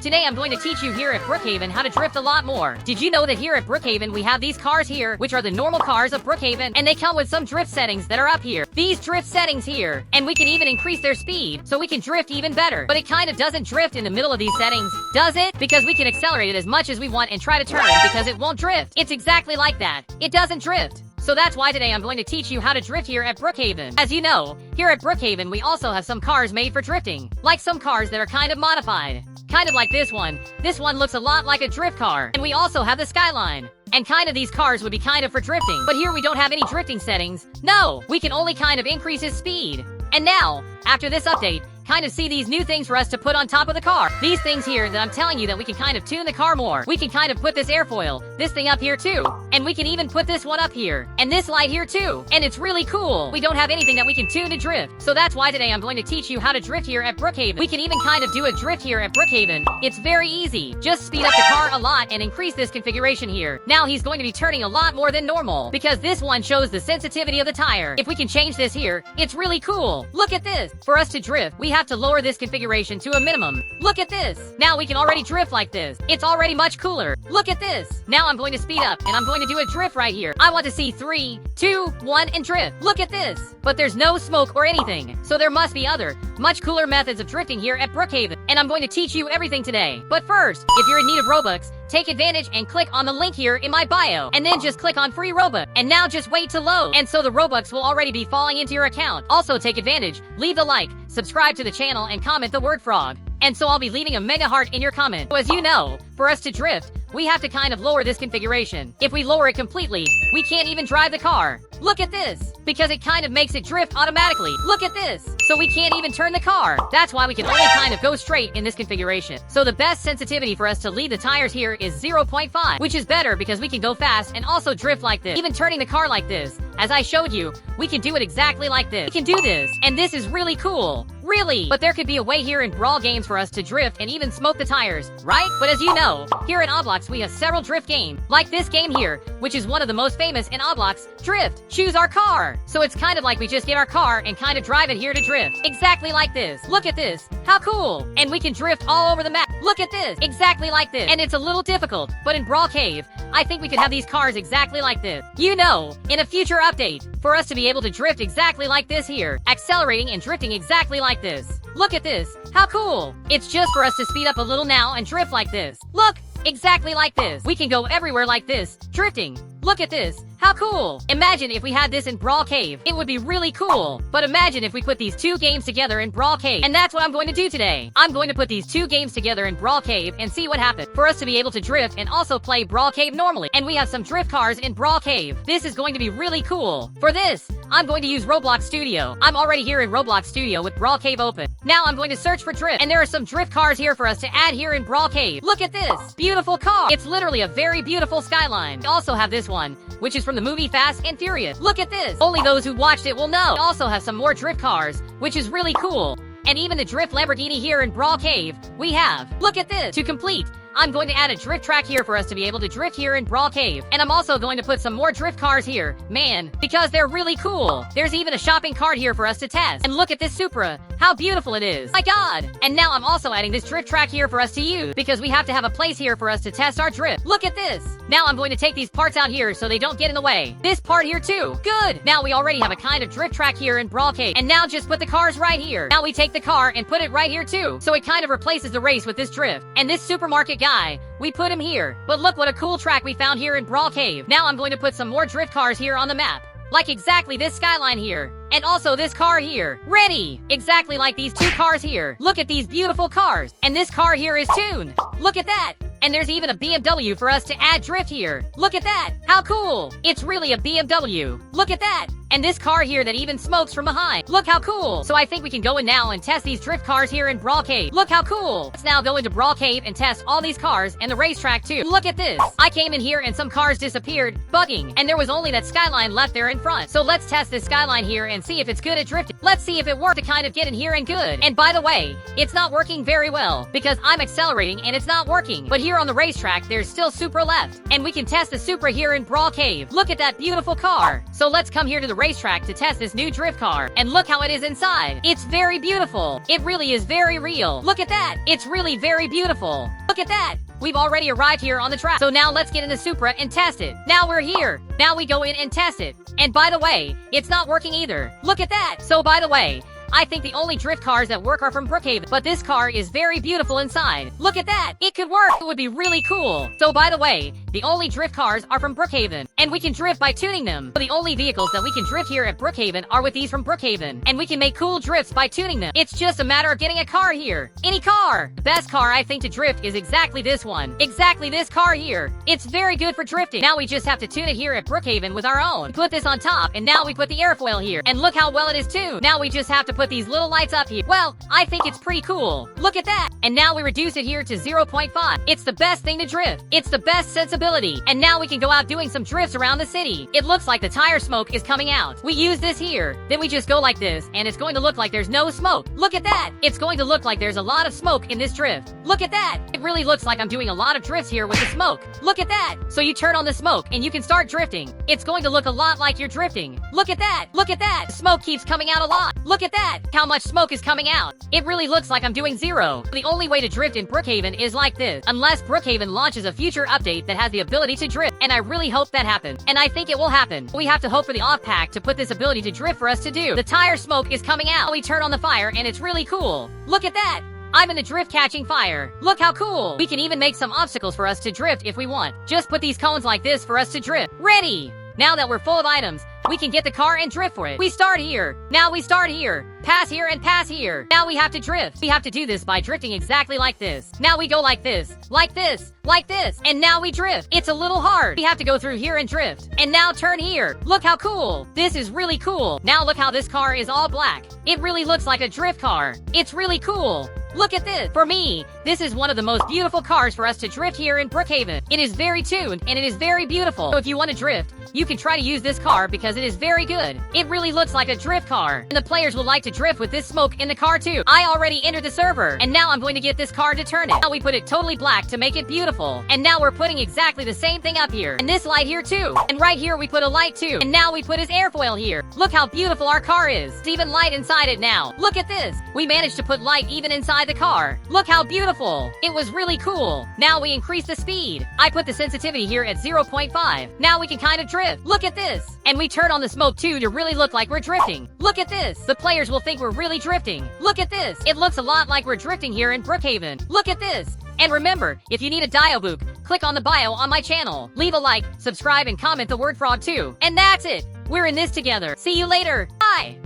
Today I'm going to teach you here at Brookhaven how to drift a lot more. Did you know that here at Brookhaven we have these cars here, which are the normal cars of Brookhaven, and they come with some drift settings that are up here. These drift settings here, and we can even increase their speed, so we can drift even better. But it kind of doesn't drift in the middle of these settings, does it? Because we can accelerate it as much as we want and try to turn, because it won't drift. It's exactly like that. It doesn't drift. So that's why today I'm going to teach you how to drift here at Brookhaven. As you know, here at Brookhaven we also have some cars made for drifting. Like some cars that are kind of modified. Kind of like this one. This one looks a lot like a drift car. And we also have the Skyline. And kind of these cars would be kind of for drifting. But here we don't have any drifting settings. No, we can only kind of increase his speed. And now, after this update, kind of see these new things for us to put on top of the car. These things here that I'm telling you that we can kind of tune the car more. We can kind of put this airfoil, this thing up here too. And we can even put this one up here. And this light here too. And it's really cool. We don't have anything that we can tune to drift. So that's why today I'm going to teach you how to drift here at Brookhaven. We can even kind of do a drift here at Brookhaven. It's very easy. Just speed up the car a lot and increase this configuration here. Now he's going to be turning a lot more than normal because this one shows the sensitivity of the tire. If we can change this here, it's really cool. Look at this. For us to drift, we have to lower this configuration to a minimum. Look at this. Now we can already drift like this. It's already much cooler. Look at this. Now I'm going to speed up and I'm going to do a drift right here. I want to see 3, 2, 1 and drift. Look at this. But there's no smoke or anything. So there must be other, much cooler methods of drifting here at Brookhaven. And I'm going to teach you everything today. But first, if you're in need of Robux, take advantage and click on the link here in my bio. And then just click on free Robux. And now just wait to load. And so the Robux will already be falling into your account. Also take advantage, leave the like, subscribe to the channel and comment the word frog. And so I'll be leaving a mega heart in your comment. So as you know, for us to drift, we have to kind of lower this configuration. If we lower it completely, we can't even drive the car. Look at this, because it kind of makes it drift automatically. Look at this, so we can't even turn the car. That's why we can only kind of go straight in this configuration. So the best sensitivity for us to leave the tires here is 0.5, which is better because we can go fast and also drift like this. Even turning the car like this, as I showed you, we can do it exactly like this. We can do this, and this is really cool. Really? But there could be a way here in Brawl games for us to drift and even smoke the tires, right? But as you know, here in Roblox we have several drift games, like this game here, which is one of the most famous in Roblox, Drift. Choose our car. So it's kind of like we just get our car and kind of drive it here to drift. Exactly like this. Look at this. How cool. And we can drift all over the map. Look at this. Exactly like this. And it's a little difficult, but in Brawl Cave, I think we could have these cars exactly like this. You know, in a future update, for us to be able to drift exactly like this here, accelerating and drifting exactly like this. Look at this. How cool. It's just for us to speed up a little now and drift like this. Look, exactly like this. We can go everywhere like this, drifting. Look at this. How cool. Imagine if we had this in Brawl Cave. It would be really cool. But imagine if we put these two games together in Brawl Cave. And that's what I'm going to do today. I'm going to put these two games together in Brawl Cave and see what happens. For us to be able to drift and also play Brawl Cave normally. And we have some drift cars in Brawl Cave. This is going to be really cool. For this, I'm going to use Roblox Studio. I'm already here in Roblox Studio with Brawl Cave open. Now I'm going to search for drift. And there are some drift cars here for us to add here in Brawl Cave. Look at this. Beautiful car. It's literally a very beautiful skyline. We also have this one, which is from the movie Fast and Furious. Look at this. Only those who watched it will know. We also have some more drift cars, which is really cool. And even the drift Lamborghini here in Brawl Cave, we have. Look at this. To complete, I'm going to add a drift track here for us to be able to drift here in Brawl Cave. And I'm also going to put some more drift cars here. Man, because they're really cool. There's even a shopping cart here for us to test. And look at this Supra. How beautiful it is. My God. And now I'm also adding this drift track here for us to use because we have to have a place here for us to test our drift. Look at this. Now I'm going to take these parts out here so they don't get in the way. This part here too. Good. Now we already have a kind of drift track here in Brawl Cave. And now just put the cars right here. Now we take the car and put it right here too. So it kind of replaces the race with this drift. And this supermarket guy, we put him here. But look what a cool track we found here in Brawl Cave. Now I'm going to put some more drift cars here on the map. Like exactly this skyline here. And also this car here. Ready! Exactly like these two cars here. Look at these beautiful cars. And this car here is tuned. Look at that. And there's even a BMW for us to add drift here. Look at that. How cool. It's really a BMW. Look at that. And this car here that even smokes from behind. Look how cool. So I think we can go in now and test these drift cars here in Brawl Cave. Look how cool. Let's now go into Brawl Cave and test all these cars and the racetrack too. Look at this. I came in here and some cars disappeared, bugging. And there was only that skyline left there in front. So let's test this skyline here and see if it's good at drifting. Let's see if it worked to kind of get in here and good. And by the way, it's not working very well because I'm accelerating and it's not working. But here on the racetrack, there's still Supra left. And we can test the Supra here in Brawl Cave. Look at that beautiful car. So let's come here to the racetrack to test this new drift car. And look how it is inside. It's very beautiful. It really is very real. Look at that. It's really very beautiful. Look at that. We've already arrived here on the track. So now let's get in the Supra and test it. Now we're here. Now we go in and test it. And by the way, it's not working either. Look at that. So by the way, I think the only drift cars that work are from Brookhaven, but this car is very beautiful inside. Look at that! It could work! It would be really cool! So by the way, the only drift cars are from Brookhaven, and we can drift by tuning them. The only vehicles that we can drift here at Brookhaven are with these from Brookhaven, and we can make cool drifts by tuning them. It's just a matter of getting a car here. Any car! The best car I think to drift is exactly this one. Exactly this car here. It's very good for drifting. Now we just have to tune it here at Brookhaven with our own. Put this on top, and now we put the airfoil here. And look how well it is tuned. Now we just have to put these little lights up here. Well, I think it's pretty cool. Look at that. And now we reduce it here to 0.5. It's the best thing to drift. It's the best sensibility. And now we can go out doing some drifts around the city. It looks like the tire smoke is coming out. We use this here. Then we just go like this, and it's going to look like there's no smoke. Look at that. It's going to look like there's a lot of smoke in this drift. Look at that. It really looks like I'm doing a lot of drifts here with the smoke. Look at that. So you turn on the smoke, and you can start drifting. It's going to look a lot like you're drifting. Look at that. Look at that. The smoke keeps coming out a lot. Look at that. How much smoke is coming out. It really looks like I'm doing 0. The only way to drift in Brookhaven is like this, unless Brookhaven launches a future update that has the ability to drift, and I really hope that happens, and I think it will happen. We have to hope for the off pack to put this ability to drift for us to do. The tire smoke is coming out. We turn on the fire, and it's really cool. Look at that. I'm in the drift catching fire. Look how cool. We can even make some obstacles for us to drift if we want. Just put these cones like this for us to drift. Ready! Now that we're full of items, we can get the car and drift for it. We start here. Now we start here. Pass here and pass here. Now we have to drift. We have to do this by drifting exactly like this. Now we go like this, like this, like this, and now we drift. It's a little hard. We have to go through here and drift. And now turn here. Look how cool. This is really cool. Now look how this car is all black. It really looks like a drift car. It's really cool. Look at this. For me, this is one of the most beautiful cars for us to drift here in Brookhaven. It is very tuned and it is very beautiful. So if you want to drift, you can try to use this car because it is very good. It really looks like a drift car. And the players will like to drift with this smoke in the car too. I already entered the server and now I'm going to get this car to turn it. Now we put it totally black to make it beautiful. And now we're putting exactly the same thing up here. And this light here too. And right here we put a light too. And now we put his airfoil here. Look how beautiful our car is. It's even light inside it now. Look at this. We managed to put light even inside the car. Look how beautiful. It was really cool. Now we increase the speed. I put the sensitivity here at 0.5. Now we can kind of drift. Look at this. And we turn on the smoke too to really look like we're drifting. Look at this. The players will think we're really drifting. Look at this. It looks a lot like we're drifting here in Brookhaven. Look at this. And remember, if you need a dialbook, click on the bio on my channel. Leave a like, subscribe, and comment the word frog too. And that's it. We're in this together. See you later. Bye.